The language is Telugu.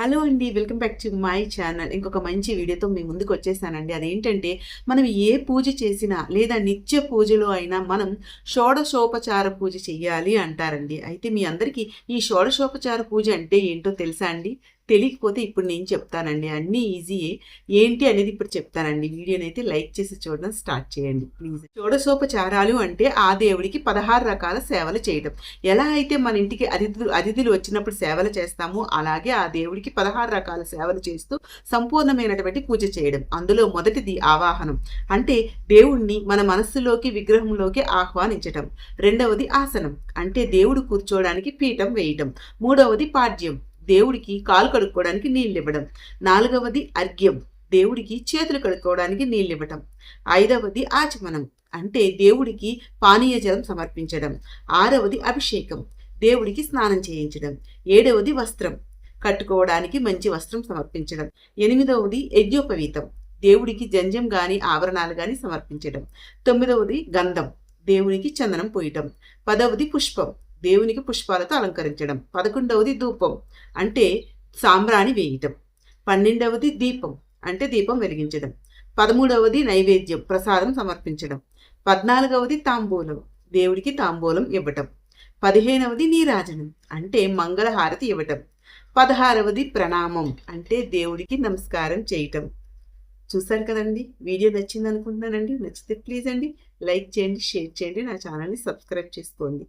హలో అండి, welcome back to my channel. ఇంకొక మంచి వీడియోతో మీ ముందుకు వచ్చేసానండి. అదేంటంటే మనం ఏ పూజ చేసినా లేదా నిత్య పూజలో అయినా మనం షోడశోపచార పూజ చెయ్యాలి అంటారండి. అయితే మీ అందరికీ ఈ షోడశోపచార పూజ అంటే ఏంటో తెలుసా అండి? తెలియకపోతే ఇప్పుడు నేను చెప్తానండి. అన్నీ ఈజీయే. ఏంటి అనేది ఇప్పుడు చెప్తానండి. వీడియోనైతే లైక్ చేసి చూడడం స్టార్ట్ చేయండి ప్లీజ్. షోడశోపచారాలు అంటే ఆ దేవుడికి 16 రకాల సేవలు చేయడం. ఎలా అయితే మన ఇంటికి అతిథులు వచ్చినప్పుడు సేవలు చేస్తామో అలాగే ఆ దేవుడికి 16 రకాల సేవలు చేస్తూ సంపూర్ణమైనటువంటి పూజ చేయడం. అందులో మొదటిది ఆవాహనం, అంటే దేవుణ్ణి మన మనస్సులోకి విగ్రహంలోకి ఆహ్వానించటం. రెండవది ఆసనం, అంటే దేవుడు కూర్చోవడానికి పీఠం వేయటం. మూడవది పాడ్యం, దేవుడికి కాలు కడుక్కోవడానికి నీళ్ళు ఇవ్వడం. నాలుగవది అర్ఘ్యం, దేవుడికి చేతులు కడుక్కోవడానికి నీళ్ళు ఇవ్వటం. ఐదవది ఆచమనం, అంటే దేవుడికి పానీయ జలం సమర్పించడం. ఆరవది అభిషేకం, దేవుడికి స్నానం చేయించడం. ఏడవది వస్త్రం, కట్టుకోవడానికి మంచి వస్త్రం సమర్పించడం. ఎనిమిదవది యజ్ఞోపవీతం, దేవుడికి జంజం గాని ఆభరణాలు గాని సమర్పించడం. తొమ్మిదవది గంధం, దేవునికి చందనం పోయటం. పదవది పుష్పం, దేవునికి పుష్పాలతో అలంకరించడం. 11వది ధూపం, అంటే సాంబ్రాణి వేయటం. 12వది దీపం, అంటే దీపం వెలిగించడం. 13వది నైవేద్యం, ప్రసాదం సమర్పించడం. 14వది తాంబూలం, దేవుడికి తాంబూలం ఇవ్వటం. 15వది నీరాజనం, అంటే మంగళహారతి ఇవ్వటం. 16వది ప్రణామం, అంటే దేవుడికి నమస్కారం చేయటం. చూసారు కదండి. వీడియో నచ్చింది అనుకుంటున్నానండి. నచ్చితే ప్లీజ్ అండి లైక్ చేయండి, షేర్ చేయండి, నా ఛానల్ని సబ్స్క్రైబ్ చేసుకోండి.